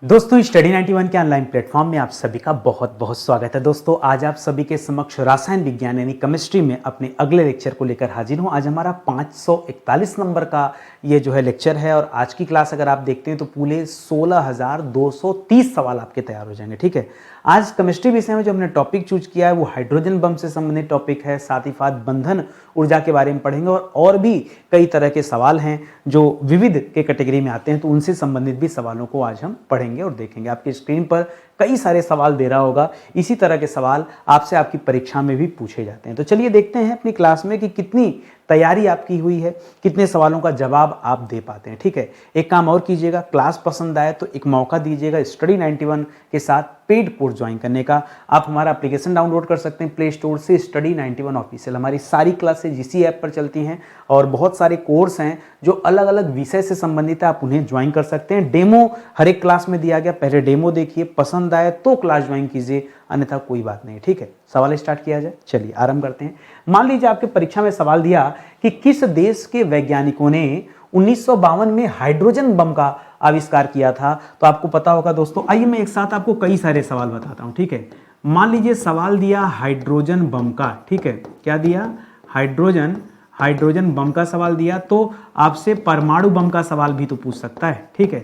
दोस्तों स्टडी 91 के online platform में आप सभी का बहुत बहुत स्वागत है। दोस्तों आज आप सभी के समक्ष रसायन विज्ञान यानी केमिस्ट्री में अपने अगले लेक्चर को लेकर हाजिर हूं। आज हमारा 541 नंबर का ये जो है लेक्चर है और आज की क्लास अगर आप देखते हैं तो पूरे 16,230 सवाल आपके तैयार हो जाएंगे। ठीक है, आज केमिस्ट्री विषय में जो हमने टॉपिक चूज किया है वो हाइड्रोजन बम से संबंधित टॉपिक है। साथ ही साथ बंधन ऊर्जा के बारे में पढ़ेंगे और भी कई तरह के सवाल हैं जो विविध के कैटेगरी में आते हैं, तो उनसे संबंधित भी सवालों को आज हम पढ़ेंगे और देखेंगे। आपकी स्क्रीन पर कई सारे सवाल दे रहा होगा, इसी तरह के सवाल आपसे आपकी परीक्षा में भी पूछे जाते हैं। तो चलिए देखते हैं अपनी क्लास में कि कितनी तैयारी आपकी हुई है, कितने सवालों का जवाब आप दे पाते हैं। ठीक है, एक काम और कीजिएगा, क्लास पसंद आए तो एक मौका दीजिएगा स्टडी 91 के साथ पेड कोर्स ज्वाइन करने का। आप हमारा एप्लीकेशन डाउनलोड कर सकते हैं प्ले स्टोर से, स्टडी 91 ऑफिशियल। हमारी सारी क्लासेज इसी ऐप पर चलती हैं और बहुत सारे कोर्स हैं जो अलग अलग विषय से संबंधित है, आप उन्हें ज्वाइन कर सकते हैं। डेमो हर एक क्लास में दिया गया, पहले डेमो देखिए, पसंद आए तो क्लास ज्वाइन कीजिए, अन्यथा कोई बात नहीं। ठीक है, सवाल स्टार्ट किया जाए, चलिए आरंभ करते हैं। मान लीजिए आपके परीक्षा में सवाल दिया कि किस देश के वैज्ञानिकों ने 1952 में हाइड्रोजन बम का आविष्कार किया था, तो आपको पता होगा दोस्तों। आइए मैं एक साथ आपको कई सारे सवाल बताता हूं। ठीक है, मान लीजिए सवाल दिया हाइड्रोजन बम का। ठीक है, क्या दिया? हाइड्रोजन बम का सवाल दिया, तो आपसे परमाणु बम का सवाल भी तो पूछ सकता है। ठीक है,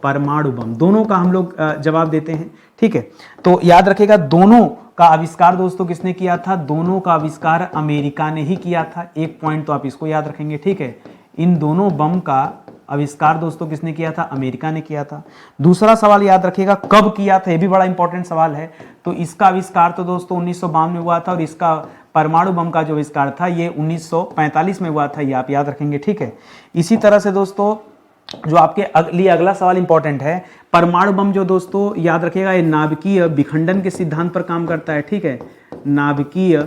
परमाणु बम, दोनों का हम लोग जवाब देते हैं। ठीक है, तो याद रखिएगा दोनों का आविष्कार दोस्तों किसने किया था? दोनों का आविष्कार अमेरिका ने ही किया था। एक पॉइंट तो आप इसको याद रखेंगे। ठीक है, इन दोनों बम का आविष्कार दोस्तों किसने किया था? अमेरिका ने किया था। दूसरा सवाल याद रखिएगा कब किया था, ये भी बड़ा इंपॉर्टेंट सवाल है। तो इसका आविष्कार तो दोस्तों 1952 में हुआ था और इसका परमाणु बम का जो आविष्कार था ये 1945 में हुआ था, ये आप याद रखेंगे। ठीक है, इसी तरह से दोस्तों जो आपके लिए अगला सवाल इंपॉर्टेंट है, परमाणु बम जो दोस्तों याद रखिएगा ये नाभिकीय विखंडन के सिद्धांत पर काम करता है। ठीक है, नाभिकीय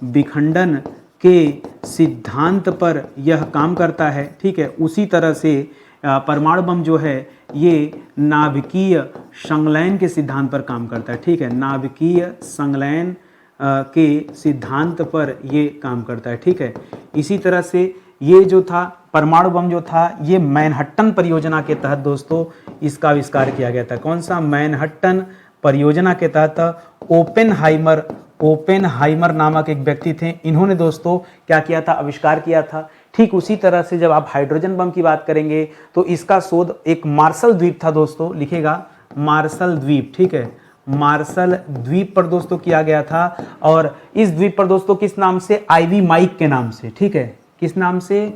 विखंडन के सिद्धांत पर यह काम करता है। ठीक है, उसी तरह से परमाणु बम जो है ये नाभिकीय संलयन के सिद्धांत पर काम करता है। ठीक है, नाभिकीय संलयन के सिद्धांत पर ये काम करता है। ठीक है, इसी तरह से ये जो था परमाणु बम जो था ये मैनहट्टन परियोजना के तहत दोस्तों इसका आविष्कार किया गया था। कौन सा? मैनहट्टन परियोजना के तहत ओपेनहाइमर नामक एक व्यक्ति थे, इन्होंने दोस्तों क्या किया था? आविष्कार किया था। ठीक उसी तरह से जब आप हाइड्रोजन बम की बात करेंगे तो इसका शोध एक मार्शल द्वीप था दोस्तों, लिखेगा मार्शल द्वीप। ठीक है, मार्शल द्वीप पर दोस्तों किया गया था और इस द्वीप पर दोस्तों किस नाम से? आईवी माइक के नाम से। ठीक है, किस नाम से?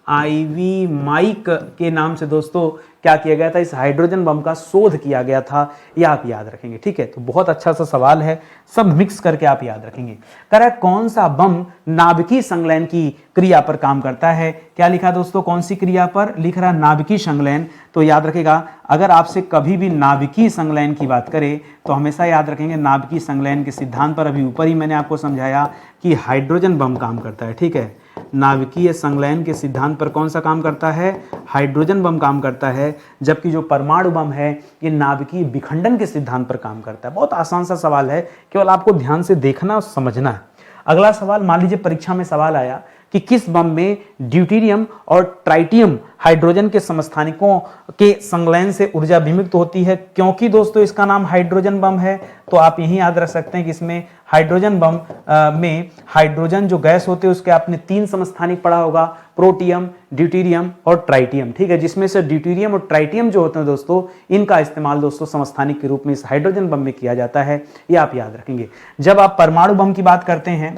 आईवी माइक के नाम से दोस्तों क्या किया गया था? इस हाइड्रोजन बम का शोध किया गया था, ये आप याद रखेंगे। ठीक है, तो बहुत अच्छा सा सवाल है, सब मिक्स करके आप याद रखेंगे। कह रहा है कौन सा बम नाभिकीय संलयन की क्रिया पर काम करता है? क्या लिखा दोस्तों? कौन सी क्रिया पर? लिख रहा है नाभिकीय संलयन। तो याद रखेगा अगर आपसे कभी भी नाभिकीय संलयन की बात करें तो हमेशा याद रखेंगे नाभिकीय संलयन के सिद्धांत पर। अभी ऊपर ही मैंने आपको समझाया कि हाइड्रोजन बम काम करता है। ठीक है, नाभिकीय संलयन के सिद्धांत पर कौन सा काम करता है? हाइड्रोजन बम काम करता है, जबकि जो परमाणु बम है ये नाभिकीय विखंडन के सिद्धांत पर काम करता है। बहुत आसान सा सवाल है, केवल आपको ध्यान से देखना और समझना है। अगला सवाल, मान लीजिए परीक्षा में सवाल आया कि किस बम में ड्यूटेरियम और ट्राइटियम हाइड्रोजन के समस्थानिकों के संलयन से ऊर्जा विमुक्त होती है? क्योंकि दोस्तों इसका नाम हाइड्रोजन बम है, तो आप यही याद रख सकते हैं कि इसमें हाइड्रोजन बम में हाइड्रोजन जो गैस होते हैं उसके आपने 3 समस्थानिक पढ़ा होगा, प्रोटियम, ड्यूटेरियम और ट्राइटियम। ठीक है, जिसमें से ड्यूटेरियम और ट्राइटियम जो होते हैं दोस्तों इनका इस्तेमाल दोस्तों समस्थानिक के रूप में इस हाइड्रोजन बम में किया जाता है, ये आप याद रखेंगे। जब आप परमाणु बम की बात करते हैं,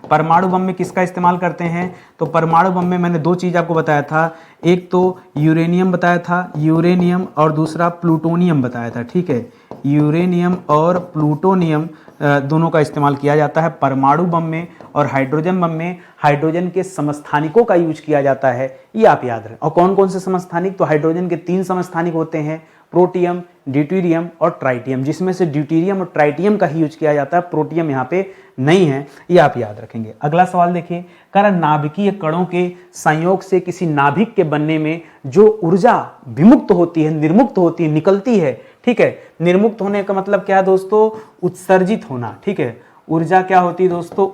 परमाणु बम में किसका इस्तेमाल करते हैं? तो परमाणु बम में मैंने 2 चीज आपको बताया था, एक तो यूरेनियम बताया था, यूरेनियम, और दूसरा प्लूटोनियम बताया था। ठीक है, यूरेनियम और प्लूटोनियम दोनों का इस्तेमाल किया जाता है परमाणु बम में, और हाइड्रोजन बम में हाइड्रोजन के समस्थानिकों का यूज किया जाता है, ये आप याद रखें। और कौन कौन से समस्थानिक? तो हाइड्रोजन के 3 समस्थानिक होते हैं, प्रोटियम, ड्यूटेरियम और ट्राइटियम, जिसमें से ड्यूटेरियम और ट्राइटियम का ही यूज किया जाता है, प्रोटियम यहाँ पे नहीं है, ये आप याद रखेंगे। अगला सवाल देखिए, कह रहा नाभिकीय कणों के संयोग से किसी नाभिक के बनने में जो ऊर्जा विमुक्त होती है, निर्मुक्त होती है, निकलती है। ठीक है, निर्मुक्त होने का मतलब क्या है दोस्तों? उत्सर्जित होना। ठीक है, ऊर्जा क्या होती है दोस्तों,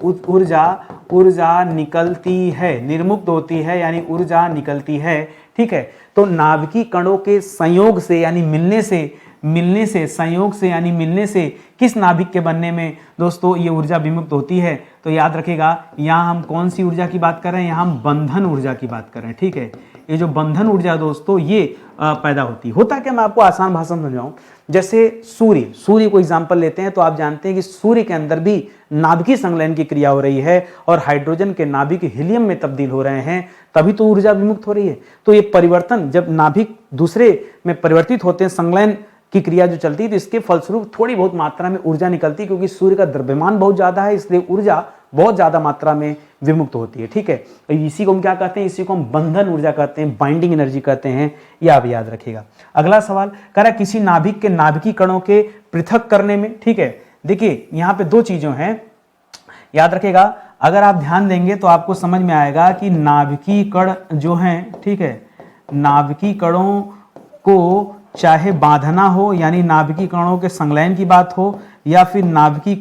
ऊर्जा निकलती है, निर्मुक्त होती है यानी ऊर्जा निकलती है। ठीक है, तो नाभिकीय कणों के संयोग से यानी मिलने से किस नाभिक के बनने में दोस्तों ये ऊर्जा विमुक्त होती है। तो याद रखिएगा यहाँ हम कौन सी ऊर्जा की बात कर रहे हैं, यहाँ हम बंधन ऊर्जा की बात कर रहे हैं। ठीक है, ये जो बंधन ऊर्जा दोस्तों ये पैदा होता है क्या, मैं आपको आसान भाषा में समझाऊं। जैसे सूर्य को एग्जांपल लेते हैं तो आप जानते हैं कि सूर्य के अंदर भी नाभिकीय संलयन की क्रिया हो रही है और हाइड्रोजन के नाभिक हीलियम में तब्दील हो रहे हैं, तभी तो ऊर्जा विमुक्त हो रही है। तो ये परिवर्तन जब नाभिक दूसरे में परिवर्तित होते हैं, संलयन की क्रिया जो चलती है, तो इसके फलस्वरूप थोड़ी बहुत मात्रा में ऊर्जा निकलती है, क्योंकि सूर्य का द्रव्यमान बहुत ज्यादा है, इसलिए ऊर्जा बहुत ज्यादा मात्रा में विमुक्त होती है। ठीक है, इसी को हम क्या कहते हैं, इसी को हम बंधन ऊर्जा कहते हैं, बाइंडिंग एनर्जी कहते हैं, यह आप याद रखिएगा। अगला सवाल कह रहा है किसी नाभिक के नाभिकीय कणों के पृथक करने में। ठीक है, देखिए यहाँ पे दो चीजों हैं, याद रखिएगा। अगर आप ध्यान देंगे तो आपको समझ में आएगा कि नाभिकीय कण जो हैं, ठीक है, नाभिकीय कणों को चाहे बांधना हो यानी नाभिकीय कणों के संलयन की बात हो, या फिर नाभिकीय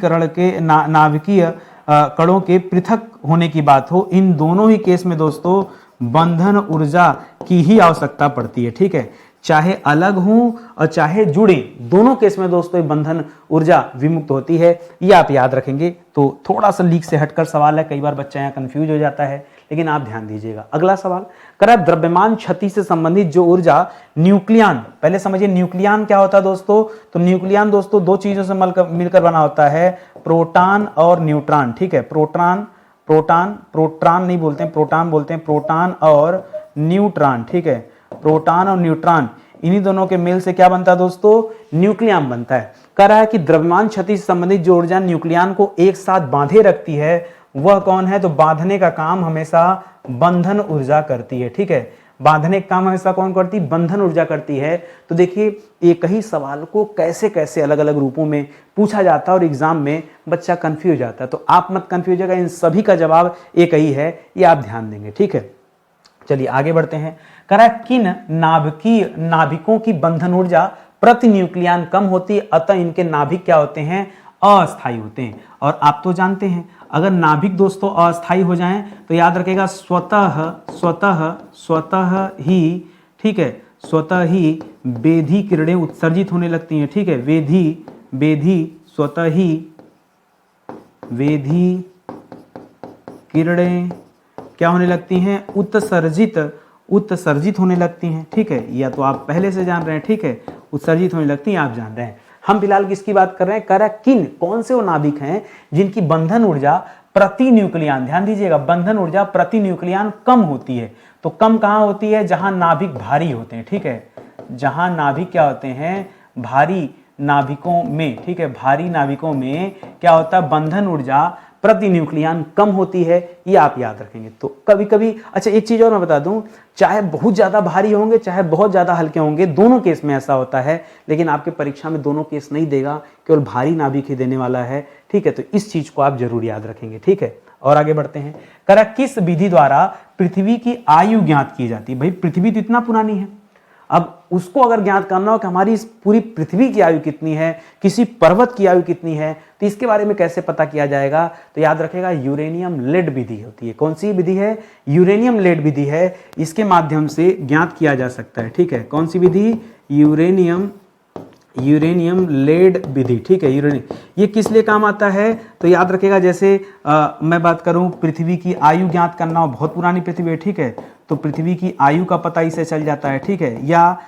कणों के पृथक होने की बात हो, इन दोनों ही केस में दोस्तों बंधन ऊर्जा की ही आवश्यकता पड़ती है। ठीक है, चाहे अलग हों और चाहे जुड़े, दोनों केस में दोस्तों बंधन ऊर्जा विमुक्त होती है, ये आप याद रखेंगे। तो थोड़ा सा लीक से हटकर सवाल है, कई बार बच्चा यहाँ कंफ्यूज हो जाता है, लेकिन आप ध्यान दीजिएगा। अगला सवाल करा द्रव्यमान क्षति से संबंधित जो ऊर्जा न्यूक्लियन, पहले समझिए न्यूक्लियन क्या होता है दोस्तों। तो न्यूक्लियन दोस्तों दो चीजों से मिलकर बना होता है, प्रोटॉन और न्यूट्रॉन। ठीक है, प्रोटॉन नहीं बोलते हैं, प्रोटॉन बोलते हैं, प्रोटॉन और न्यूट्रॉन। ठीक है, प्रोटॉन और न्यूट्रॉन, इन्हीं दोनों के मेल से क्या बनता है दोस्तों, न्यूक्लियन बनता है। कह रहा है कि द्रव्यमान क्षति से संबंधित जो ऊर्जा न्यूक्लियन को एक साथ बांधे रखती है वह कौन है, तो बांधने का काम हमेशा बंधन ऊर्जा करती है। ठीक है, बांधने का काम हमेशा कौन करती है, बंधन ऊर्जा करती है। तो देखिए एक ही सवाल को कैसे कैसे अलग अलग रूपों में पूछा जाता है और एग्जाम में बच्चा कंफ्यूज जाता है। तो आप मत कंफ्यूज होगा, इन सभी का जवाब एक ही है, ये आप ध्यान देंगे। ठीक है, चलिए आगे बढ़ते हैं। कह रहा है किन नाभिकों की बंधन ऊर्जा प्रति न्यूक्लियन कम होती है, अतः इनके नाभिक क्या होते हैं, अस्थायी होते हैं। और आप तो जानते हैं अगर नाभिक दोस्तों अस्थायी हो जाएं तो याद रखेगा स्वतः ही, ठीक है, स्वतः ही वेधी किरणें उत्सर्जित होने लगती हैं। ठीक है, स्वतः ही वेधी किरणें क्या होने लगती हैं, उत्सर्जित होने लगती हैं। ठीक है, या तो आप पहले से जान रहे हैं, ठीक है, उत्सर्जित होने लगती हैं, आप जान रहे हैं। हम फिलहाल किसकी बात कर रहे हैं, कह रहा है कौन से वो नाभिक हैं जिनकी बंधन ऊर्जा प्रति न्यूक्लियन, ध्यान दीजिएगा, बंधन ऊर्जा प्रति न्यूक्लियन कम होती है। तो कम कहां होती है, जहां नाभिक भारी होते हैं। ठीक है, जहां नाभिक क्या होते हैं, भारी नाभिकों में। ठीक है, भारी नाभिकों में क्या होता है, बंधन ऊर्जा प्रति न्यूक्लियन कम होती है, ये आप याद रखेंगे। तो कभी कभी, अच्छा एक चीज और मैं बता दूं, चाहे बहुत ज्यादा भारी होंगे चाहे बहुत ज्यादा हल्के होंगे, दोनों केस में ऐसा होता है, लेकिन आपके परीक्षा में दोनों केस नहीं देगा, केवल भारी नाभिक ही देने वाला है। ठीक है, तो इस चीज को आप जरूर याद रखेंगे। ठीक है, और आगे बढ़ते हैं। करा किस विधि द्वारा पृथ्वी की आयु ज्ञात की जाती है। भाई पृथ्वी तो इतना पुरानी है, अब उसको अगर ज्ञात करना हो कि हमारी इस पूरी पृथ्वी की आयु कितनी है, किसी पर्वत की आयु कितनी है, तो इसके बारे में कैसे पता किया जाएगा, तो याद रखेगा यूरेनियम लेड विधि होती है। कौन सी विधि है, यूरेनियम लेड विधि है, इसके माध्यम से ज्ञात किया जा सकता है। ठीक है, कौन सी विधि, यूरेनियम लेड विधि। ठीक है, यूरेनियम ये किस लिए काम आता है, तो याद रखेगा जैसे मैं बात करूं पृथ्वी की आयु ज्ञात करना हो, बहुत पुरानी पृथ्वी है, ठीक है, तो पृथ्वी की आयु का पता इसे चल जाता है। ठीक है, या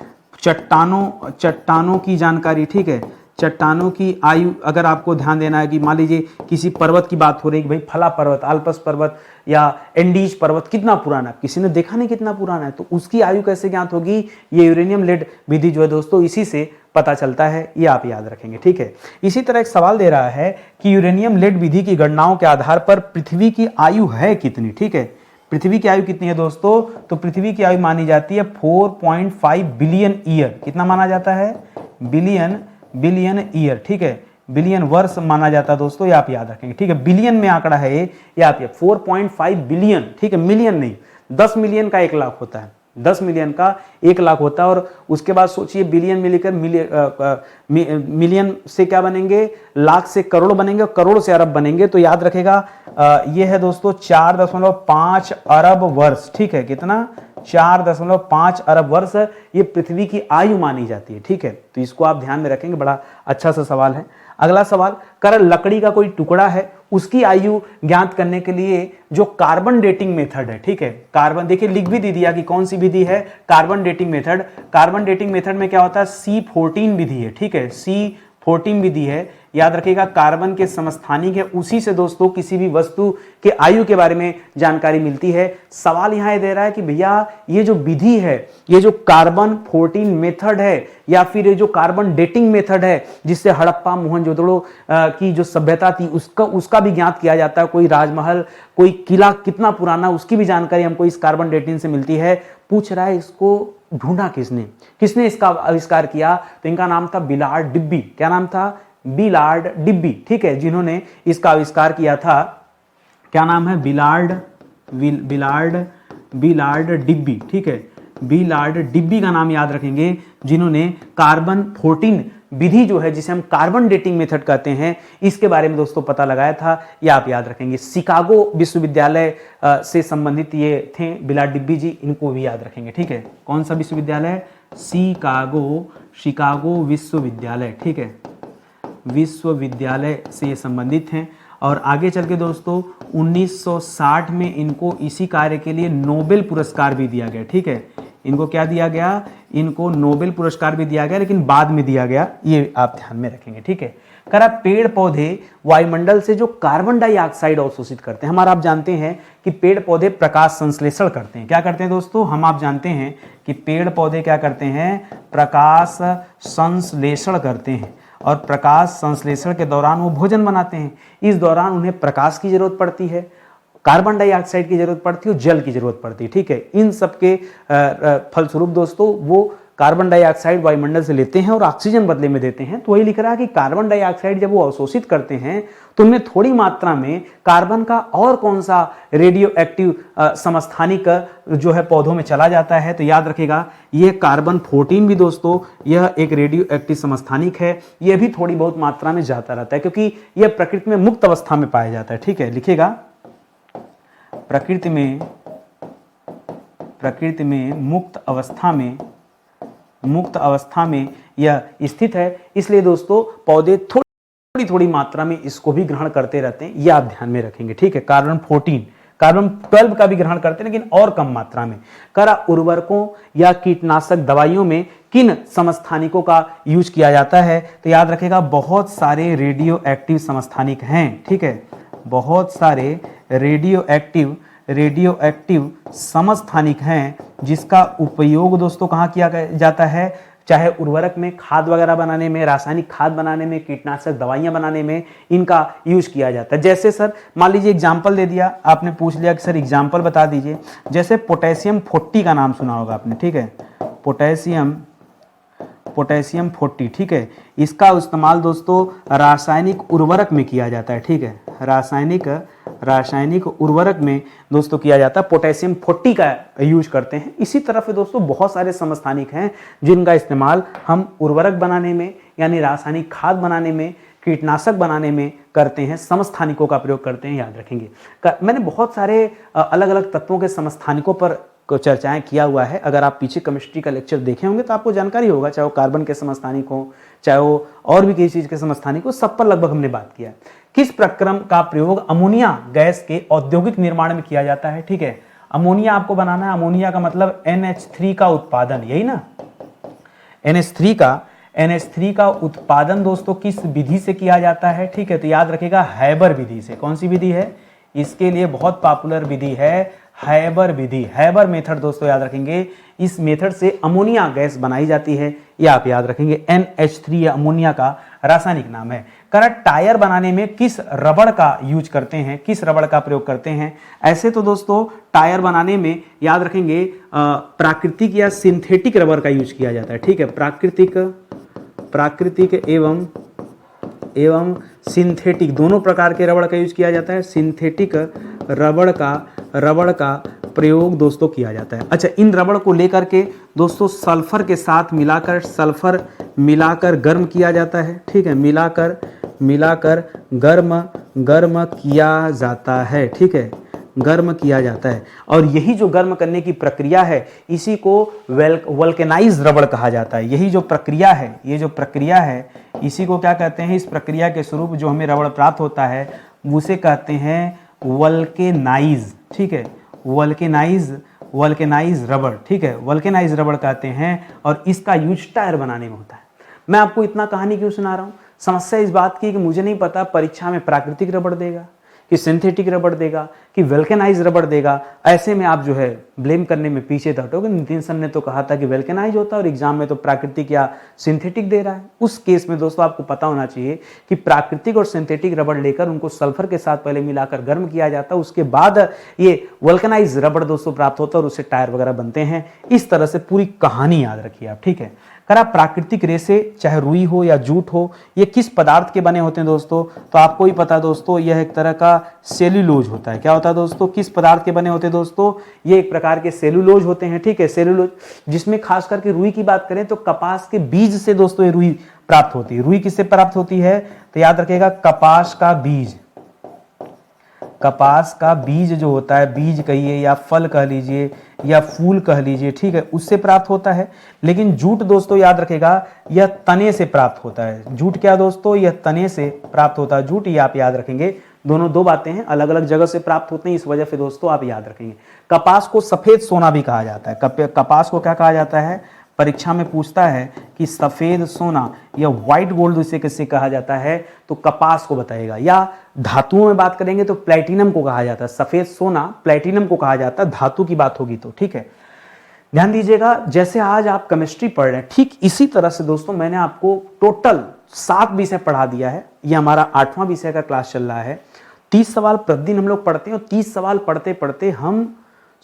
चट्टानों की जानकारी। ठीक है, चट्टानों की आयु अगर आपको ध्यान देना है कि मान लीजिए किसी पर्वत की बात हो रही है कि भाई फला पर्वत, आल्पस पर्वत या एंडीज पर्वत कितना पुराना, किसी ने देखा नहीं कितना पुराना है, तो उसकी आयु कैसे ज्ञात होगी, ये यूरेनियम लेड विधि जो है दोस्तों इसी से पता चलता है, ये आप याद रखेंगे। ठीक है, इसी तरह एक सवाल दे रहा है कि यूरेनियम लेड विधि की गणनाओं के आधार पर पृथ्वी की आयु है कितनी। ठीक है, पृथ्वी की आयु कितनी है दोस्तों, तो पृथ्वी की आयु मानी जाती है 4.5 बिलियन ईयर। कितना माना जाता है, बिलियन ईयर। ठीक है, बिलियन वर्ष माना जाता है दोस्तों, ये आप याद रखेंगे। ठीक है, बिलियन में आंकड़ा है ये आप 4.5 बिलियन। ठीक है, मिलियन नहीं, 10 मिलियन का 1 लाख होता है, 10 मिलियन का 1 लाख होता है। और उसके बाद सोचिए बिलियन में लेकर मिलियन से क्या बनेंगे, लाख से करोड़ बनेंगे और करोड़ से अरब बनेंगे। तो याद रखेगा ये है दोस्तों 4.5 अरब वर्ष, ठीक है, कितना, 4.5 अरब वर्ष ये पृथ्वी की आयु मानी जाती है, ठीक है। तो इसको आप ध्यान में रखेंगे, बड़ा अच्छा सा सवाल है। अगला सवाल, कर लकड़ी का कोई टुकड़ा है, उसकी आयु ज्ञात करने के लिए जो कार्बन डेटिंग मेथड है, ठीक है, कार्बन, देखिए लिख भी दी दिया कि कौन सी विधि है, carbon dating method. Carbon dating method में क्या होता है, C14 विधि है, ठीक है, C14 विधि है। याद रखिएगा कार्बन के समस्थानिक है, उसी से दोस्तों किसी भी वस्तु के आयु के बारे में जानकारी मिलती है। सवाल यहां ये दे रहा है कि भैया ये जो विधि है, ये जो कार्बन 14 मेथड है या फिर ये जो कार्बन डेटिंग मेथड है, जिससे हड़प्पा मोहनजोदड़ो की जो सभ्यता थी उसका भी ज्ञात किया जाता है, कोई राजमहल, कोई किला कितना पुराना, उसकी भी जानकारी हमको इस कार्बन डेटिंग से मिलती है। पूछ रहा है इसको ढूंढा किसने इसका आविष्कार किया, तो इनका नाम था बिलार्ड डिब्बी। क्या नाम था, बिलार्ड डिब्बी, ठीक है, जिन्होंने इसका आविष्कार किया था। क्या नाम है, बिलार्ड डिब्बी, ठीक है, बिलार्ड डिब्बी का नाम याद रखेंगे, जिन्होंने कार्बन 14 विधि जो है, जिसे हम कार्बन डेटिंग मेथड कहते हैं, इसके बारे में दोस्तों पता लगाया था। यह आप याद रखेंगे। शिकागो विश्वविद्यालय से संबंधित ये थे बिलार्ड डिब्बी जी, इनको भी याद रखेंगे, ठीक है। कौन सा विश्वविद्यालय, शिकागो विश्वविद्यालय, ठीक है, विश्वविद्यालय से ये संबंधित हैं। और आगे चल के दोस्तों 1960 में इनको इसी कार्य के लिए नोबेल पुरस्कार भी दिया गया, ठीक है। इनको क्या दिया गया, इनको नोबेल पुरस्कार भी दिया गया, लेकिन बाद में दिया गया, ये आप ध्यान में रखेंगे, ठीक है। करा पेड़ पौधे वायुमंडल से जो कार्बन डाइऑक्साइड अवशोषित करते हैं। हमारा आप जानते हैं कि पेड़ पौधे प्रकाश संश्लेषण करते हैं। क्या करते हैं दोस्तों, हम आप जानते हैं कि पेड़ पौधे क्या करते हैं, प्रकाश संश्लेषण करते हैं। और प्रकाश संश्लेषण के दौरान वो भोजन बनाते हैं। इस दौरान उन्हें प्रकाश की जरूरत पड़ती है, कार्बन डाइऑक्साइड की जरूरत पड़ती है और जल की जरूरत पड़ती है, ठीक है। इन सबके फलस्वरूप दोस्तों वो कार्बन डाइऑक्साइड वायुमंडल से लेते हैं और ऑक्सीजन बदले में देते हैं। तो वही लिख रहा है कि कार्बन डाइऑक्साइड जब वो अवशोषित करते हैं तो उनमें थोड़ी मात्रा में कार्बन का और कौन सा रेडियो एक्टिव समस्थानिक जो है पौधों में चला जाता है। तो याद रखिएगा ये कार्बन 14 भी दोस्तों यह एक रेडियो एक्टिव समस्थानिक है। यह भी थोड़ी बहुत मात्रा में जाता रहता है क्योंकि यह प्रकृति में मुक्त अवस्था में पाया जाता है, ठीक है। लिखिएगा प्रकृति में मुक्त अवस्था में यह स्थित है। इसलिए दोस्तों पौधे थोड़ी मात्रा में इसको भी ग्रहण करते रहते हैं, यह आप ध्यान में रखेंगे, ठीक है। कार्बन 12 का भी ग्रहण करते हैं लेकिन और कम मात्रा में। करा उर्वरकों या कीटनाशक दवाइयों में किन समस्थानिकों का यूज किया जाता है। तो याद रखेगा बहुत सारे रेडियो एक्टिव समस्थानिक हैं, ठीक है। बहुत सारे रेडियो एक्टिव समस्थानिक हैं जिसका उपयोग दोस्तों कहाँ किया जाता है, चाहे उर्वरक में, खाद वगैरह बनाने में, रासायनिक खाद बनाने में, कीटनाशक दवाइयां बनाने में इनका यूज किया जाता है। जैसे सर मान लीजिए एग्जाम्पल दे दिया, आपने पूछ लिया कि सर एग्जाम्पल बता दीजिए। जैसे पोटेशियम 40 का नाम सुना होगा आपने, ठीक है, पोटेशियम 40, ठीक है। इसका इस्तेमाल दोस्तों रासायनिक उर्वरक में किया जाता है, ठीक है। रासायनिक उर्वरक में दोस्तों किया जाता है, पोटेशियम 40 का यूज करते हैं। इसी तरह से दोस्तों बहुत सारे समस्थानिक हैं जिनका इस्तेमाल हम उर्वरक बनाने में यानी रासायनिक खाद बनाने में, कीटनाशक बनाने में करते हैं, समस्थानिकों का प्रयोग करते हैं, याद रखेंगे। मैंने बहुत सारे अलग अलग तत्वों के समस्थानिकों पर चर्चाएं किया हुआ है। अगर आप पीछे केमिस्ट्री का लेक्चर देखे होंगे तो आपको जानकारी होगा, चाहे वो कार्बन के समस्थानिक हो, चाहे वो और भी किसी चीज के समस्थानिक हो, सब पर लगभग हमने बात किया। किस प्रक्रम का प्रयोग अमोनिया गैस के औद्योगिक निर्माण में किया जाता है, ठीक है। अमोनिया आपको बनाना है, अमोनिया का मतलब NH3 का उत्पादन, यही ना, NH3 का उत्पादन दोस्तों किस विधि से किया जाता है, ठीक है। तो याद रखिएगा हैबर विधि से। कौन सी विधि है, इसके लिए बहुत पॉपुलर विधि है हैबर विधि, हैबर मेथड दोस्तों याद रखेंगे। इस मेथड से अमोनिया गैस बनाई जाती है, यह आप याद रखेंगे। NH3 या अमोनिया का रासायनिक नाम है। टायर बनाने में किस रबड़ का यूज करते हैं, किस रबड़ का प्रयोग करते हैं। ऐसे तो दोस्तों टायर बनाने में याद रखेंगे प्राकृतिक या सिंथेटिक रबड़ का यूज किया जाता है, ठीक है। प्राकृतिक एवं सिंथेटिक दोनों प्रकार के रबड़ का यूज किया जाता है। सिंथेटिक रबड़ का प्रयोग दोस्तों किया जाता है। अच्छा, इन रबड़ को लेकर के दोस्तों सल्फर के साथ मिलाकर गर्म किया जाता है, ठीक है, मिलाकर गर्म किया जाता है, ठीक है, गर्म किया जाता है। और यही जो गर्म करने की प्रक्रिया है इसी को वल्केनाइज रबड़ कहा जाता है। यही जो प्रक्रिया है, ये जो प्रक्रिया है इसी को क्या कहते हैं, इस प्रक्रिया के स्वरूप जो हमें रबड़ प्राप्त होता है उसे कहते हैं वल्केनाइज, ठीक है, वल्केनाइज रबड़, ठीक है, वल्केनाइज रबड़ कहते हैं। और इसका यूज टायर बनाने में होता है। मैं आपको इतना कहानी क्यों सुना रहा हूँ? समस्या इस बात की कि मुझे नहीं पता परीक्षा में प्राकृतिक रबड़ देगा कि सिंथेटिक रबड़ देगा कि वल्केनाइज रबड़ देगा। ऐसे में आप जो है ब्लेम करने में पीछे हटोगे। नितिन सर ने तो कहा था कि वल्केनाइज होता है और एग्जाम में तो प्राकृतिक या सिंथेटिक दे रहा है। उस केस में दोस्तों आपको पता होना चाहिए कि प्राकृतिक और सिंथेटिक रबड़ लेकर उनको सल्फर के साथ पहले मिलाकर गर्म किया जाता है, उसके बाद ये वल्केनाइज रबड़ दोस्तों प्राप्त होता है और उससे टायर वगैरह बनते हैं। इस तरह से पूरी कहानी याद रखिए आप, ठीक है। अगर आप प्राकृतिक रेसे चाहे रुई हो या जूट हो, ये किस पदार्थ के बने होते हैं दोस्तों? तो आपको ही पता दोस्तों, यह एक तरह का सेल्यूलोज होता है। क्या होता है दोस्तों? किस पदार्थ के बने होते हैं दोस्तों? ये एक प्रकार के सेल्यूलोज होते हैं, ठीक है, सेल्यूलोज, जिसमें खास करके रुई की बात करें तो कपास के बीज से दोस्तों ये रुई प्राप्त होती है। रुई किससे प्राप्त होती है? तो याद रखिएगा, कपास का बीज, कपास का बीज जो होता है, बीज कहिए या फल कह लीजिए या फूल कह लीजिए, ठीक है, उससे प्राप्त होता है। लेकिन जूट दोस्तों याद रखेगा, यह तने से प्राप्त होता है। जूट क्या दोस्तों? यह तने से प्राप्त होता है। जूट, ये आप याद रखेंगे। दोनों दो बातें हैं, अलग अलग जगह से प्राप्त होते हैं, इस वजह से दोस्तों आप याद रखेंगे। कपास को सफेद सोना भी कहा जाता है। कपास को क्या कहा जाता है? परीक्षा में पूछता है कि सफेद सोना या व्हाइट गोल्ड इसे किससे कहा जाता है, तो कपास को बताएगा। या धातुओं में बात करेंगे तो प्लेटिनम को कहा जाता है। सफेद सोना प्लेटिनम को कहा जाता है, धातु की बात होगी तो, ठीक है। ध्यान दीजिएगा, जैसे आज आप केमिस्ट्री पढ़ रहे हैं, ठीक इसी तरह से दोस्तों मैंने आपको टोटल 7 विषय पढ़ा दिया है। ये हमारा 8वां विषय का क्लास चल रहा है। 30 सवाल प्रतिदिन हम लोग पढ़ते हैं और 30 सवाल पढ़ते पढ़ते हम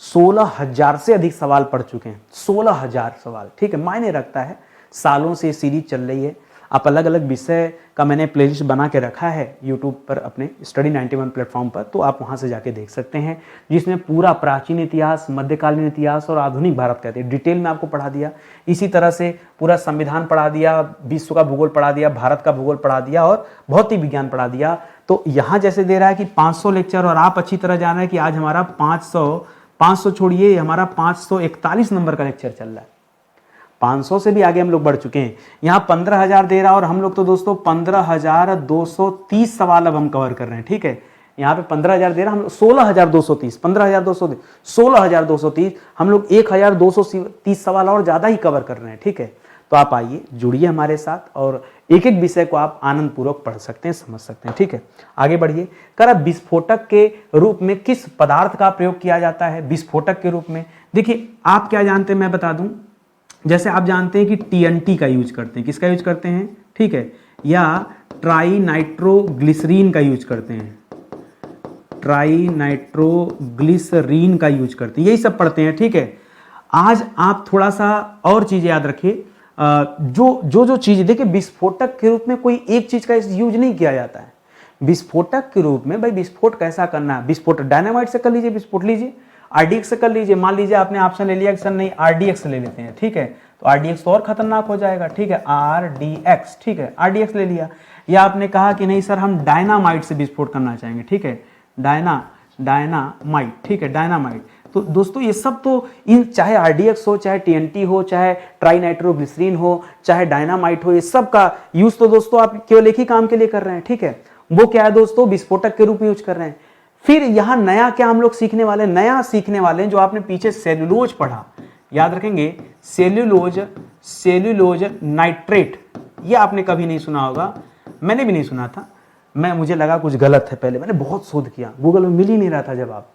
16,000 से अधिक सवाल पढ़ चुके हैं। 16,000 सवाल, ठीक है, मायने रखता है। सालों से सीरीज चल रही है। आप अलग अलग विषय का मैंने प्लेलिस्ट बना के रखा है यूट्यूब पर, अपने स्टडी 91 प्लेटफॉर्म पर, तो आप वहां से जाके देख सकते हैं, जिसमें पूरा प्राचीन इतिहास, मध्यकालीन इतिहास और आधुनिक भारत कहते हैं डिटेल में आपको पढ़ा दिया। इसी तरह से पूरा संविधान पढ़ा दिया, विश्व का भूगोल पढ़ा दिया, भारत का भूगोल पढ़ा दिया और भौतिक विज्ञान पढ़ा दिया। तो यहाँ जैसे दे रहा है कि 500 लेक्चर, और आप अच्छी तरह जान रहे हैं कि आज हमारा 500 छोड़िए, हमारा 541 नंबर का लेक्चर चल रहा है। 500 से भी आगे हम लोग बढ़ चुके हैं। यहाँ 15,000 दे रहा और हम लोग तो दोस्तों 15,230 सवाल अब हम कवर कर रहे हैं, ठीक है। यहाँ पे 15,000 दे रहा, हम 16,230, 15,230, 16,230, हम लोग 1,230 सवाल और ज्यादा ही कवर कर रहे हैं, ठीक है। तो आप आइए, जुड़िए हमारे साथ और एक एक विषय को आप आनंद पूर्वक पढ़ सकते हैं, समझ सकते हैं, ठीक है। आगे बढ़िए। कर विस्फोटक के रूप में किस पदार्थ का प्रयोग किया जाता है? विस्फोटक के रूप में देखिए, आप क्या जानते हैं मैं बता दूं। जैसे आप जानते हैं कि TNT का यूज करते हैं, किसका यूज करते हैं, ठीक है, या ट्राई नाइट्रोग्लिसरीन का यूज करते हैं, ट्राई नाइट्रोग्लिसरीन का यूज करते हैं, यही सब पढ़ते हैं, ठीक है। आज आप थोड़ा सा और चीज याद रखिए। जो चीज देखिए, विस्फोटक के रूप में कोई एक चीज का यूज नहीं किया जाता है। विस्फोटक के रूप में भाई विस्फोट कैसा करना है? विस्फोट डायनामाइट से कर लीजिए, विस्फोट लीजिए, RDX से कर लीजिए। मान लीजिए आपने ऑप्शन ले लिया कि सर नहीं RDX ले लेते हैं, ठीक है, तो RDX तो और खतरनाक हो जाएगा, ठीक है, RDX, ठीक है, RDX ले लिया। या आपने कहा कि नहीं सर हम डायनामाइट से विस्फोट करना चाहेंगे, ठीक है, डायनामाइट, ठीक है, डायनामाइट। तो दोस्तों ये सब तो इन चाहे RDX हो, चाहे TNT हो, चाहे ट्राई नाइट्रोग्लिसरीन हो, चाहे डायनामाइट हो, ये सब का यूज तो दोस्तों आप केवल एक ही काम के लिए कर रहे हैं, ठीक है। वो क्या है दोस्तों? विस्फोटक के रूप में यूज कर रहे हैं। फिर यहां नया क्या हम लोग सीखने वाले? नया सीखने वाले हैं जो आपने पीछे सेल्यूलोज पढ़ा, याद रखेंगे, सेल्यूलोज नाइट्रेट, ये आपने कभी नहीं सुना होगा, मैंने भी नहीं सुना था। मुझे लगा कुछ गलत है, पहले मैंने बहुत शोध किया, गूगल में मिल ही नहीं रहा था जवाब।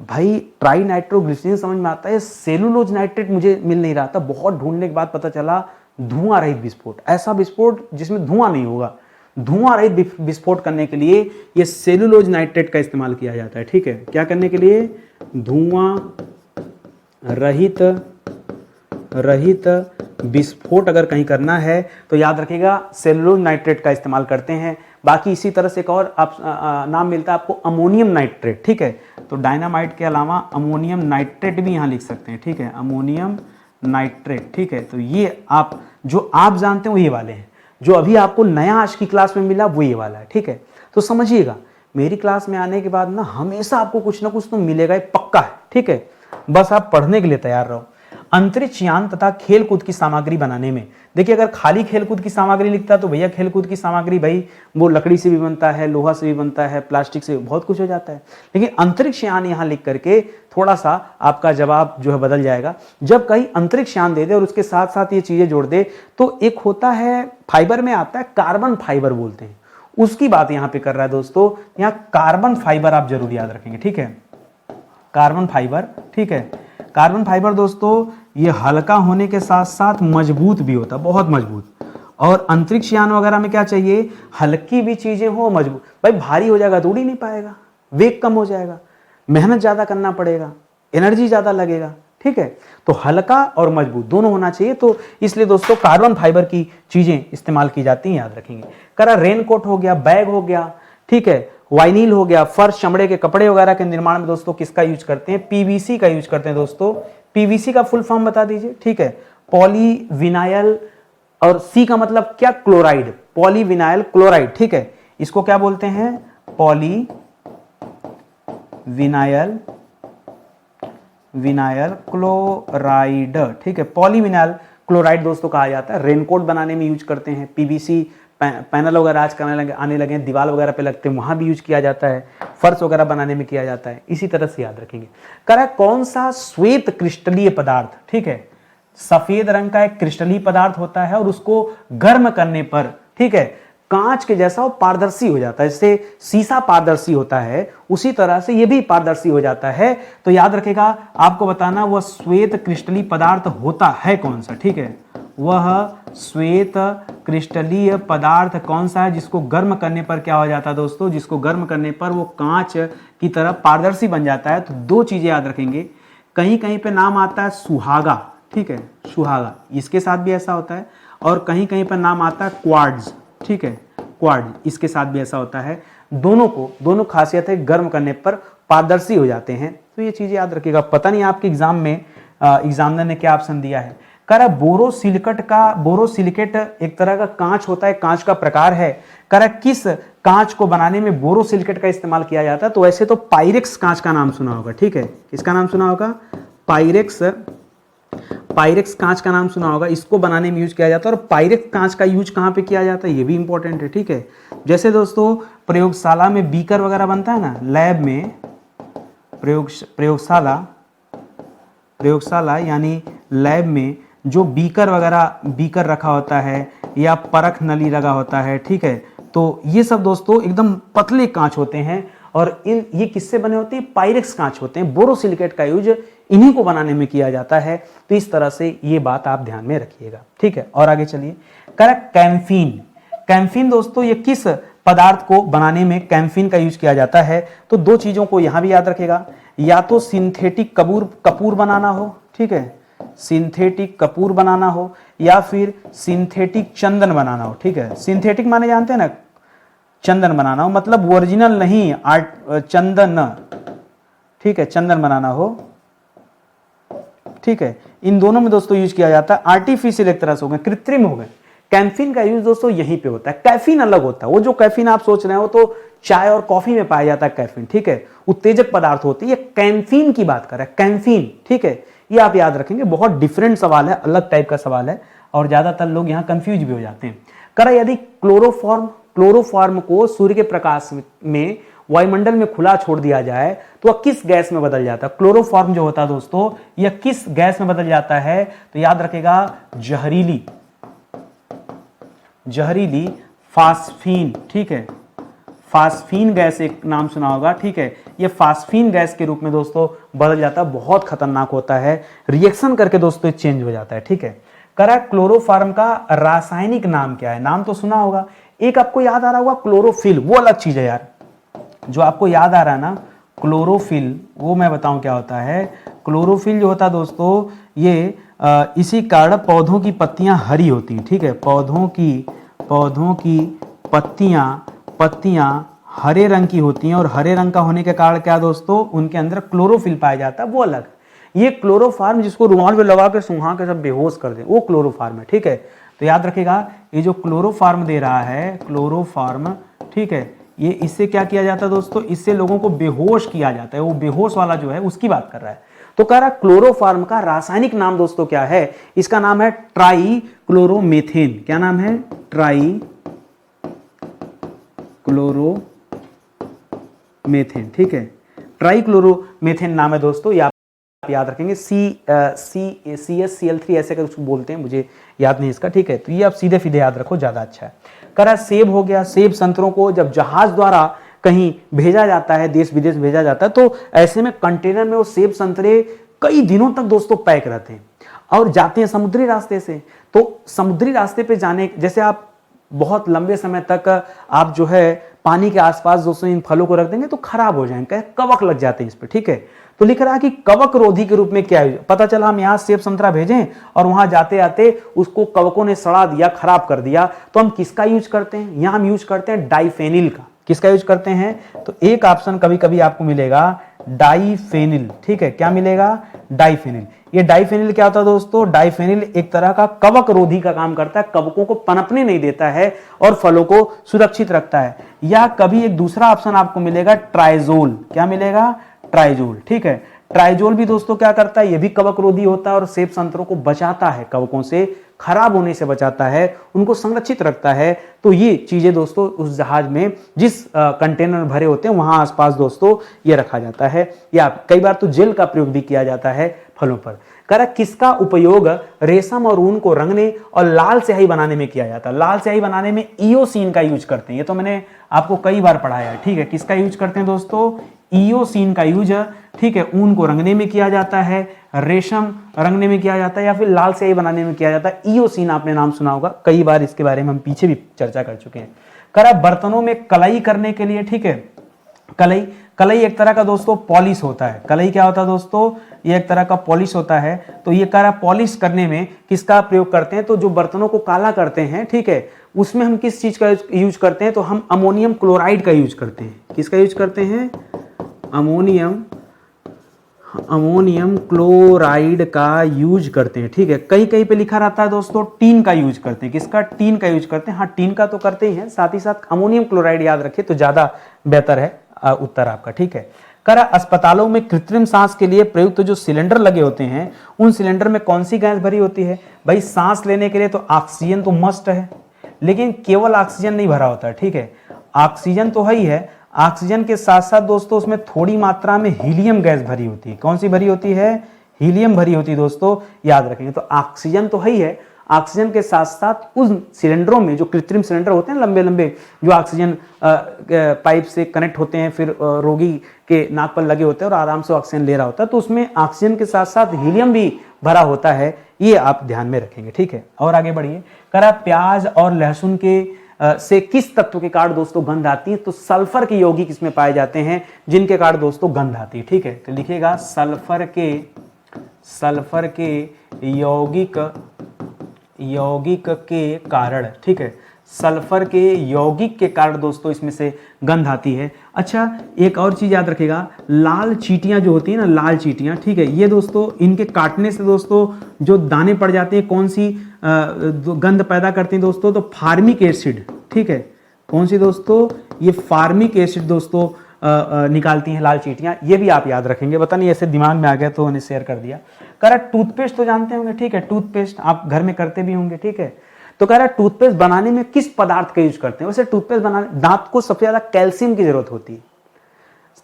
भाई ट्राई नाइट्रोग्लिसरीन समझ में आता है, सेल्यूलोज नाइट्रेट मुझे मिल नहीं रहा था। बहुत ढूंढने के बाद पता चला धुआं रहित विस्फोट, ऐसा विस्फोट जिसमें धुआं नहीं होगा। धुआं रहित विस्फोट करने के लिए ये सेल्यूलोज नाइट्रेट का इस्तेमाल किया जाता है, ठीक है। क्या करने के लिए? धुआं रहित विस्फोट अगर कहीं करना है तो याद रखिएगा सेल्यूलोज नाइट्रेट का इस्तेमाल करते हैं। बाकी इसी तरह से एक और नाम मिलता है आपको, अमोनियम नाइट्रेट, ठीक है। तो डायनामाइट के अलावा अमोनियम नाइट्रेट भी यहाँ लिख सकते हैं, ठीक है, अमोनियम नाइट्रेट, ठीक है। तो ये आप जो आप जानते हो ये वाले हैं, जो अभी आपको नया आज की क्लास में मिला वो ये वाला है, ठीक है। तो समझिएगा मेरी क्लास में आने के बाद ना हमेशा आपको कुछ ना कुछ तो मिलेगा, ये पक्का है, ठीक है। बस आप पढ़ने के लिए तैयार रहो। अंतरिक्ष यान तथा खेलकूद की सामग्री बनाने में, देखिए अगर खाली खेलकूद की सामग्री लिखता तो भैया खेलकूद की सामग्री भाई वो लकड़ी से भी बनता है, लोहा से भी बनता है, प्लास्टिक से बहुत कुछ हो जाता है। लेकिन अंतरिक्ष यान यहाँ लिख करके थोड़ा सा आपका जवाब जो है बदल जाएगा। जब कहीं अंतरिक्ष यान दे दे और उसके साथ साथ ये चीजें जोड़ दे तो एक होता है, फाइबर में आता है कार्बन फाइबर बोलते हैं, उसकी बात यहाँ पे कर रहा है दोस्तों। यहाँ कार्बन फाइबर आप जरूर याद रखेंगे, ठीक है, कार्बन फाइबर, ठीक है। कार्बन फाइबर दोस्तों ये हल्का होने के साथ साथ मजबूत भी होता है, बहुत मजबूत। और अंतरिक्ष यान वगैरह में क्या चाहिए, हल्की भी चीजें हो, मजबूत। भाई भारी हो जाएगा तो उड़ ही नहीं पाएगा, वेग कम हो जाएगा, मेहनत ज्यादा करना पड़ेगा, एनर्जी ज्यादा लगेगा, ठीक है। तो हल्का और मजबूत दोनों होना चाहिए। तो इसलिए दोस्तों कार्बन फाइबर की चीजें इस्तेमाल की जाती हैं, याद रखेंगे। करा रेनकोट हो गया, बैग हो गया, ठीक है, वाइनिल हो गया, फर्श चमड़े के कपड़े वगैरह के निर्माण में दोस्तों किसका यूज करते हैं, पीवीसी का यूज करते हैं दोस्तों। पीवीसी का फुल फॉर्म बता दीजिए, ठीक है, पॉलीविनाइल, और सी का मतलब क्या, क्लोराइड, पॉलीविनाइल क्लोराइड, ठीक है। इसको क्या बोलते हैं, पॉलीविनाइल क्लोराइड, ठीक है, पॉलीविनाइल क्लोराइड दोस्तों कहा जाता है। रेनकोट बनाने में यूज करते हैं, पीवीसी पैनल वगैरह आज आने लगे हैं, दीवार वगैरह पे लगते हैं, वहां भी यूज किया जाता है, फर्श वगैरह बनाने में किया जाता है। इसी तरह से याद रखेंगे। करा कौन सा श्वेत क्रिस्टलीय पदार्थ, ठीक है, सफेद रंग का एक क्रिस्टलीय पदार्थ होता है और उसको गर्म करने पर, ठीक है, कांच के जैसा वो पारदर्शी हो जाता है। जैसे शीशा पारदर्शी होता है उसी तरह से ये भी पारदर्शी हो जाता है। तो याद रखेगा आपको बताना वह श्वेत क्रिस्टलीय पदार्थ होता है कौन सा, ठीक है, वह श्वेत क्रिस्टलीय पदार्थ कौन सा है जिसको गर्म करने पर क्या हो जाता है दोस्तों, जिसको गर्म करने पर वो कांच की तरह पारदर्शी बन जाता है। तो दो चीजें याद रखेंगे, कहीं कहीं पे नाम आता है सुहागा, ठीक है, सुहागा, इसके साथ भी ऐसा होता है, और कहीं कहीं पर नाम आता है क्वार्ट्ज, ठीक है, क्वार्ट्ज, इसके साथ भी ऐसा होता है। दोनों खासियत है, गर्म करने पर पारदर्शी हो जाते हैं। तो ये चीजें याद रखिएगा। पता नहीं आपके एग्जाम में एग्जामिनर ने क्या ऑप्शन दिया है। करा बोरोसिलिकेट एक तरह का कांच होता है, कांच का प्रकार है। करा किस कांच को बनाने में बोरोसिलिकेट का इस्तेमाल किया जाता है, तो वैसे तो पायरेक्स कांच का नाम सुना होगा, ठीक है, किसका नाम सुना होगा, पायरेक्स कांच का नाम सुना होगा। इसको बनाने में यूज किया जाता है। और पायरेक्स कांच का यूज कहाँ पे किया जाता है, ये भी इंपॉर्टेंट है, ठीक है। जैसे दोस्तों प्रयोगशाला में बीकर वगैरह बनता है ना, लैब में प्रयोगशाला यानी लैब में जो बीकर रखा होता है या परख नली लगा होता है, ठीक है, तो ये सब दोस्तों एकदम पतले कांच होते हैं और ये किससे बने होते हैं, पायरेक्स कांच होते हैं। बोरोसिलिकेट का यूज इन्हीं को बनाने में किया जाता है। तो इस तरह से ये बात आप ध्यान में रखिएगा, ठीक है। और आगे चलिए। करेक्ट, कैम्फीन दोस्तों ये किस पदार्थ को बनाने में कैम्फीन का यूज किया जाता है, तो दो चीजों को यहां भी याद रखेगा, या तो सिंथेटिक कपूर बनाना हो, ठीक है, सिंथेटिक कपूर बनाना हो, या फिर सिंथेटिक चंदन बनाना हो, ठीक है। सिंथेटिक माने जानते हैं ना, चंदन बनाना हो, मतलब ओरिजिनल नहीं, चंदन, ठीक है, चंदन बनाना हो, ठीक है। इन दोनों में दोस्तों यूज किया जाता है। आर्टिफिशियल एक तरह से हो गए, कृत्रिम हो गए। कैम्फीन का यूज दोस्तों यहीं पे होता है। कैफीन अलग होता है, वो जो कैफीन आप सोच रहे हो तो चाय और कॉफी में पाया जाता है कैफीन, ठीक है, उत्तेजक पदार्थ होती है। ये कैम्फीन की बात कर रहा है, कैम्फीन, ठीक है, ये आप याद रखेंगे। बहुत डिफरेंट सवाल है, अलग टाइप का सवाल है और ज्यादातर लोग यहाँ कंफ्यूज भी हो जाते हैं। करा यदि क्लोरोफॉर्म को सूर्य के प्रकाश में वायुमंडल में खुला छोड़ दिया जाए तो वह किस गैस में बदल जाता है, क्लोरोफॉर्म जो होता है दोस्तों यह किस गैस में बदल जाता है, तो याद रखेगा जहरीली फास्फीन, ठीक है, फास्फीन गैस एक नाम सुना होगा, ठीक है। ये फास्फीन गैस के रूप में दोस्तों बदल जाता है, बहुत खतरनाक होता है, रिएक्शन करके दोस्तों चेंज हो जाता है, ठीक है। करा क्लोरोफॉर्म का रासायनिक नाम क्या है, नाम तो सुना होगा। एक आपको याद आ रहा होगा क्लोरोफिल, वो अलग चीज है यार, जो आपको याद आ रहा है ना क्लोरोफिल, वो मैं बताऊं क्या होता है। क्लोरोफिल जो होता है दोस्तों ये इसी कारण पौधों की पत्तियां हरी होती हैं, ठीक है, पौधों की पत्तियां हरे रंग की होती हैं और हरे रंग का होने के कारण क्या दोस्तों, उनके अंदर क्लोरोफिल पाया जाता है, वो अलग। ये क्लोरोफार्म जिसको रुमाल पे लगा के सुंघा के सब बेहोश कर दे, वो क्लोरोफार्म है, ठीक है। तो याद रखिएगा, ये जो क्लोरोफार्म दे रहा है, क्लोरोफार्म, ठीक है, ये इससे क्या किया जाता है दोस्तों, इससे लोगों को बेहोश किया जाता है, वो बेहोश वाला जो है उसकी बात कर रहा है। तो कह रहा क्लोरोफार्म का रासायनिक नाम दोस्तों क्या है, इसका नाम है ट्राई क्लोरोमेथेन। क्या नाम है, ट्राई क्लोरोमेथेन, ठीक है, ट्राई क्लोरोमेथेन नाम है दोस्तों, ये आप याद रखेंगे। CSCl3 ऐसे कर उसको बोलते हैं, मुझे याद नहीं इसका, ठीक है। तो ये आप सीधे सीधे याद रखो, ज्यादा अच्छा है। करा सेब हो गया, सेब संतरों को जब जहाज द्वारा कहीं भेजा जाता है, देश विदेश भेजा जाता है, तो ऐसे में कंटेनर में वो सेब संतरे कई दिनों तक दोस्तों पैक रहते हैं और जाते हैं समुद्री रास्ते से। तो समुद्री रास्ते पे जाने, जैसे आप बहुत लंबे समय तक आप जो है पानी के आसपास दोस्तों इन फलों को रख देंगे तो खराब हो जाएंगे, कवक लग जाते हैं इस पे, ठीक है। तो लिख रहा है कि कवक रोधी के रूप में क्या है, पता चला हम यहाँ सेब संतरा भेजें और वहां जाते आते उसको कवकों ने सड़ा दिया, खराब कर दिया, तो हम किसका यूज करते हैं, यहाँ हम यूज करते हैं डाइफेनिल का। किसका यूज करते हैं, तो एक ऑप्शन कभी कभी आपको मिलेगा डाइफेनिल, ठीक है। क्या मिलेगा, डाइफेनिल। ये डाइफेनिल क्या होता है दोस्तों, डाइफेनिल एक तरह का कवक रोधी का काम करता है, कवकों को पनपने नहीं देता है और फलों को सुरक्षित रखता है। या कभी एक दूसरा ऑप्शन आपको मिलेगा ट्राइजोल। क्या मिलेगा, ट्राइजोल, ठीक है। ट्राइजोल भी दोस्तों क्या करता है, ये भी कवक रोधी होता है और सेब संतरों को बचाता है, कवकों से खराब होने से बचाता है, उनको संरक्षित रखता है। तो ये चीजें दोस्तों उस जहाज में जिस कंटेनर भरे होते हैं वहां आसपास दोस्तों ये रखा जाता है। या कई बार तो जेल का प्रयोग भी किया जाता है फलों पर। करा किसका उपयोग रेशम और ऊन को रंगने और लाल स्याही बनाने में किया जाता है। लाल स्याही बनाने में ईओसिन का यूज करते हैं, ये तो मैंने आपको कई बार पढ़ाया है, ठीक है। किसका यूज करते हैं दोस्तों, ईओसिन का यूज, ठीक है, ऊन को रंगने में किया जाता है, रेशम रंगने में किया जाता है या फिर लाल स्याही बनाने में किया जाता है। ईओसिन आपने नाम सुना होगा, कई बार इसके बारे में हम पीछे भी चर्चा कर चुके हैं। करा बर्तनों में कलई करने के लिए, ठीक है, कलई, कलई एक तरह का दोस्तों पॉलिश होता है। कलई क्या होता है दोस्तों, ये एक तरह का पॉलिश होता है। तो ये करा पॉलिश करने में किसका प्रयोग करते हैं, तो जो बर्तनों को काला करते हैं, ठीक है, उसमें हम किस चीज का यूज करते हैं, तो हम अमोनियम क्लोराइड का यूज करते हैं। किसका यूज करते हैं, अमोनियम क्लोराइड का यूज करते हैं, ठीक है। कहीं कहीं पे लिखा रहता है दोस्तों टीन का यूज करते हैं। किसका, टीन का यूज करते हैं। हाँ, टीन का तो करते ही हैं, साथ ही साथ अमोनियम क्लोराइड याद रखिए तो ज्यादा बेहतर है उत्तर आपका, ठीक है। करा अस्पतालों में कृत्रिम सांस के लिए प्रयुक्त तो जो सिलेंडर लगे होते हैं, उन सिलेंडर में कौन सी गैस भरी होती है। भाई सांस लेने के लिए तो ऑक्सीजन तो मस्ट है, लेकिन केवल ऑक्सीजन नहीं भरा होता है, ठीक है। ऑक्सीजन तो है ही है, ऑक्सीजन के साथ साथ दोस्तों उसमें थोड़ी मात्रा में हीलियम गैस भरी होती है। कौन सी भरी होती है, हीलियम भरी होती है दोस्तों, याद रखेंगे। तो ऑक्सीजन तो है ही है, ऑक्सीजन के साथ साथ उन सिलेंडरों में जो कृत्रिम सिलेंडर होते हैं लंबे लंबे, जो ऑक्सीजन पाइप से कनेक्ट होते हैं, फिर रोगी के नाक पर लगे होते हैं और आराम से ऑक्सीजन ले रहा होता है, तो उसमें ऑक्सीजन के साथ साथ हीलियम भी भरा होता है, ये आप ध्यान में रखेंगे, ठीक है। और आगे बढ़िए। करा प्याज और लहसुन के से किस तत्व के कारण दोस्तों गंध आती है, तो सल्फर के यौगिक इसमें पाए जाते हैं जिनके कारण दोस्तों गंध आती है, ठीक है। तो लिखिएगा सल्फर के यौगिक के कारण, ठीक है, सल्फर के यौगिक के कारण दोस्तों इसमें से गंध आती है। अच्छा, एक और चीज याद रखिएगा, लाल चींटियां जो होती है ना, लाल चींटियां, ठीक है, ये दोस्तों इनके काटने से दोस्तों जो दाने पड़ जाते हैं, कौन सी गंध पैदा करती हैं दोस्तों, तो फार्मिक एसिड, ठीक है। कौन सी दोस्तों, ये फार्मिक एसिड दोस्तों निकालती हैं लाल चींटियां, ये भी आप याद रखेंगे। पता नहीं ऐसे दिमाग में आ गया तो उन्हें शेयर कर दिया। कह रहा टूथपेस्ट तो जानते होंगे, ठीक है, टूथपेस्ट आप घर में करते भी होंगे, ठीक है। तो कह रहा टूथपेस्ट बनाने में किस पदार्थ का यूज करते हैं। वैसे टूथपेस्ट बनाने, दांत को सबसे ज्यादा कैल्शियम की जरूरत होती है।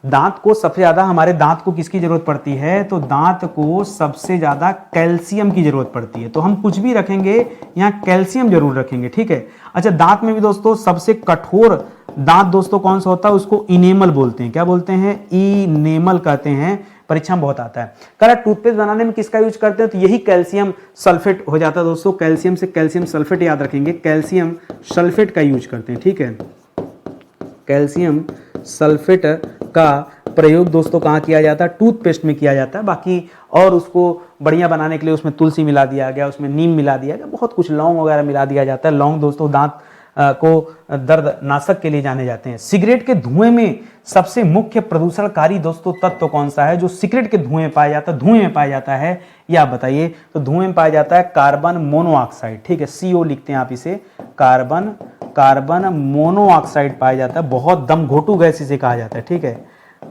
दांत को सबसे ज्यादा, हमारे दांत को किसकी जरूरत पड़ती है, तो दांत को सबसे ज्यादा कैल्शियम की जरूरत पड़ती है। तो हम कुछ भी रखेंगे यहाँ कैल्शियम जरूर रखेंगे, ठीक है। अच्छा, दांत में भी दोस्तों सबसे कठोर दांत दोस्तों कौन सा होता है, उसको इनेमल बोलते हैं। क्या बोलते हैं, इनेमल कहते हैं, परीक्षा में बहुत आता है। कह रहा टूथपेस्ट बनाने में किसका यूज करते हैं, तो यही कैल्शियम सल्फेट हो जाता है दोस्तों। कैल्शियम से कैल्शियम सल्फेट याद रखेंगे, कैल्शियम सल्फेट का यूज करते हैं, ठीक है। कैल्शियम सल्फेट का प्रयोग दोस्तों कहाँ किया जाता है, टूथपेस्ट में किया जाता है। बाकी और उसको बढ़िया बनाने के लिए उसमें तुलसी मिला दिया गया, उसमें नीम मिला दिया गया, बहुत कुछ, लौंग वगैरह मिला दिया जाता है। लौंग दोस्तों दांत को दर्दनाशक के लिए जाने जाते हैं। सिगरेट के धुएं में सबसे मुख्य प्रदूषणकारी दोस्तों तत्व कौन सा है जो सिगरेट के धुएं में पाया जाता है, धुएं में पाया जाता है, या आप बताइए। तो धुएं में पाया जाता है कार्बन मोनोऑक्साइड, ठीक है, CO लिखते हैं आप इसे, कार्बन मोनोऑक्साइड पाया जाता है। बहुत दम घोटू गैस इसे कहा जाता है, ठीक है।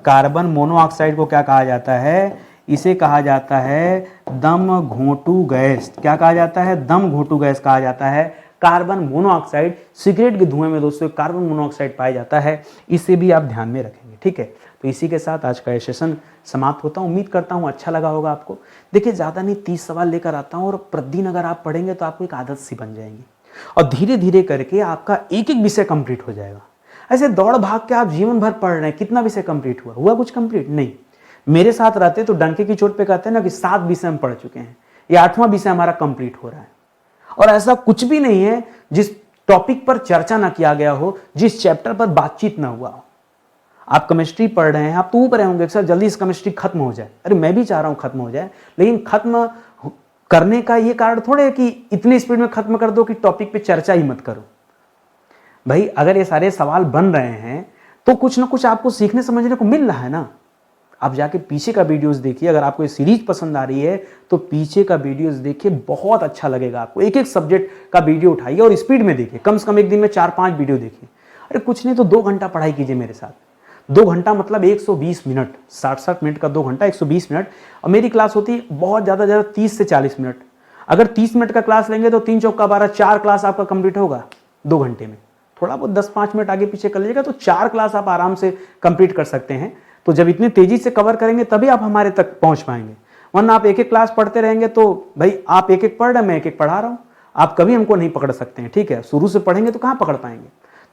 कार्बन मोनोऑक्साइड को क्या कहा जाता है? इसे कहा जाता है दम घोटू गैस। क्या कहा जाता है? दम घोटू गैस कहा जाता है। कार्बन मोनोऑक्साइड, सिगरेट के धुएं में दोस्तों कार्बन मोनोऑक्साइड पाया जाता है, इसे भी आप ध्यान में रखेंगे, ठीक है। तो इसी के साथ आज का ये सेशन समाप्त होता हूँ। उम्मीद करता हूँ अच्छा लगा होगा आपको। देखिए ज़्यादा नहीं 30 सवाल लेकर आता हूँ और प्रतिदिन अगर आप पढ़ेंगे तो आपको एक आदत सी बन जाएंगी और धीरे धीरे करके आपका एक एक विषय कंप्लीट हो जाएगा। ऐसे दौड़ भाग के आप जीवन भर पढ़ रहे हैं, कितना विषय कंप्लीट हुआ कुछ कंप्लीट नहीं। मेरे साथ रहते तो डंके की चोट पे कहते हैं ना कि 7 विषय हम पढ़ चुके हैं, ये 8वां विषय हमारा कंप्लीट हो रहा है। और ऐसा कुछ भी नहीं है जिस टॉपिक पर चर्चा ना किया गया हो, जिस चैप्टर पर बातचीत ना हुआ हो। आप केमिस्ट्री पढ़ रहे हैं, आप तो ऊपर होंगे सर जल्दी इस केमिस्ट्री खत्म हो जाए। अरे मैं भी चाह रहा हूं खत्म हो जाए, लेकिन खत्म करने का ये कारण थोड़े है कि इतनी स्पीड में खत्म कर दो कि टॉपिक पे चर्चा ही मत करो। भाई अगर ये सारे सवाल बन रहे हैं तो कुछ ना कुछ आपको सीखने समझने को मिल रहा है ना। आप जाके पीछे का वीडियोस देखिए। अगर आपको ये सीरीज पसंद आ रही है तो पीछे का वीडियोस देखिए, बहुत अच्छा लगेगा आपको। एक एक सब्जेक्ट का वीडियो उठाइए और स्पीड में देखिए, कम से कम एक दिन में 4-5 वीडियो देखिए। अरे कुछ नहीं तो 2 घंटा पढ़ाई कीजिए मेरे साथ। 2 घंटा मतलब 120 मिनट, 60-60 मिनट का 2 घंटा 120 मिनट। और मेरी क्लास होती है बहुत ज़्यादा 30 से 40 मिनट। अगर 30 मिनट का क्लास लेंगे तो 3 चौका 12, 4 क्लास आपका कंप्लीट होगा 2 घंटे में। थोड़ा बहुत 10-5 मिनट आगे पीछे कर लीजिएगा तो 4 क्लास आप आराम से कंप्लीट कर सकते हैं। तो जब इतनी तेजी से कवर करेंगे तभी आप हमारे तक पहुंच पाएंगे, वरना आप एक एक क्लास पढ़ते रहेंगे तो भाई आप एक एक पढ़ रहे हैं, मैं एक एक पढ़ा रहा हूं, आप कभी हमको नहीं पकड़ सकते हैं, ठीक है। शुरू से पढ़ेंगे तो कहां पकड़ पाएंगे।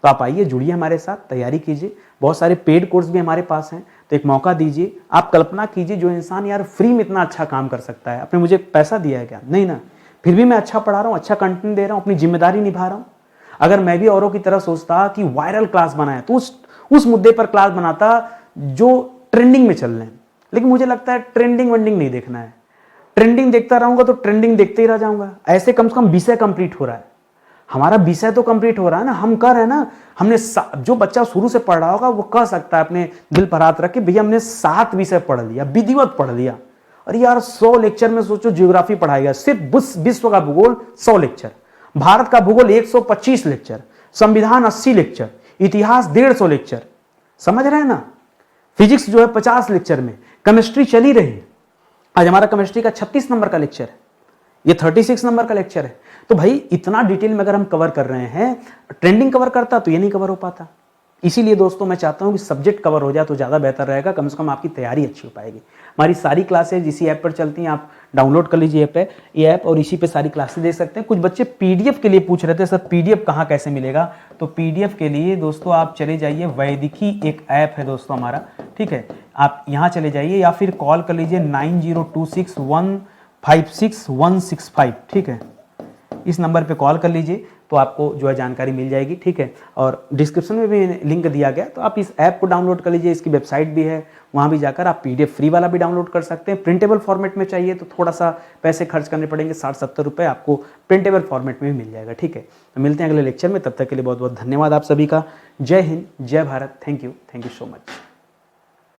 तो आप आइए, जुड़िए हमारे साथ, तैयारी कीजिए। बहुत सारे पेड कोर्स भी हमारे पास हैं, तो एक मौका दीजिए। आप कल्पना कीजिए जो इंसान यार फ्री में इतना अच्छा काम कर सकता है, आपने मुझे पैसा दिया है क्या? नहीं ना, फिर भी मैं अच्छा पढ़ा रहा हूँ, अच्छा कंटेंट दे रहा हूँ, अपनी जिम्मेदारी निभा रहा हूँ। अगर मैं भी औरों की तरह सोचता कि वायरल क्लास बनाए तो उस मुद्दे पर क्लास बनाता जो ट्रेंडिंग में चल रहे हैं। लेकिन मुझे लगता है ट्रेंडिंग वेंडिंग नहीं देखना है। ट्रेंडिंग देखता रहूंगा तो ट्रेंडिंग देखते ही रह जाऊंगा। ऐसे कम से कम विषय कंप्लीट हो रहा है, हमारा विषय तो कंप्लीट हो रहा है ना, हम कर रहे हैं ना। हमने जो बच्चा शुरू से पढ़ रहा होगा वो कह सकता है अपने दिल पर हाथ रख के, भैया हमने 7 विषय पढ़ लिया, विधिवत पढ़ लिया। और यार 100 लेक्चर में सोचो ज्योग्राफी पढ़ाएगा, सिर्फ विश्व का भूगोल 100 लेक्चर, भारत का भूगोल 125 लेक्चर, संविधान 80 लेक्चर, इतिहास 150 लेक्चर, समझ रहे हैं ना। फिजिक्स जो है 50 लेक्चर में, केमिस्ट्री चली रही है। आज हमारा केमिस्ट्री का 36 नंबर का लेक्चर है, ये 36 नंबर का लेक्चर है। तो भाई इतना डिटेल में अगर हम कवर कर रहे हैं, ट्रेंडिंग कवर करता तो ये नहीं कवर हो पाता। इसीलिए दोस्तों मैं चाहता हूं कि सब्जेक्ट कवर हो जाए तो ज़्यादा बेहतर रहेगा, कम से कम आपकी तैयारी अच्छी हो पाएगी। हमारी सारी क्लासेज इसी ऐप पर चलती हैं, आप डाउनलोड कर लीजिए ये ऐप और इसी पे सारी क्लासेस देख सकते हैं। कुछ बच्चे पीडीएफ के लिए पूछ रहे थे, सर पीडीएफ कहाँ कैसे मिलेगा? तो पीडीएफ के लिए दोस्तों आप चले जाइए, वैदिकी एक ऐप है दोस्तों हमारा, ठीक है। आप यहाँ चले जाइए या फिर कॉल कर लीजिए 9026156165, ठीक है। इस नंबर पे कॉल कर लीजिए तो आपको जो है जानकारी मिल जाएगी, ठीक है। और डिस्क्रिप्शन में भी लिंक दिया गया, तो आप इस ऐप को डाउनलोड कर लीजिए। इसकी वेबसाइट भी है, वहाँ भी जाकर आप पीडीएफ फ्री वाला भी डाउनलोड कर सकते हैं। प्रिंटेबल फॉर्मेट में चाहिए तो थोड़ा सा पैसे खर्च करने पड़ेंगे, 60-70 रुपये, आपको प्रिंटेबल फॉर्मेट में भी मिल जाएगा, ठीक है। तो मिलते हैं अगले लेक्चर में, तब तक के लिए बहुत बहुत धन्यवाद आप सभी का। जय हिंद, जय Bharat, thank you so much.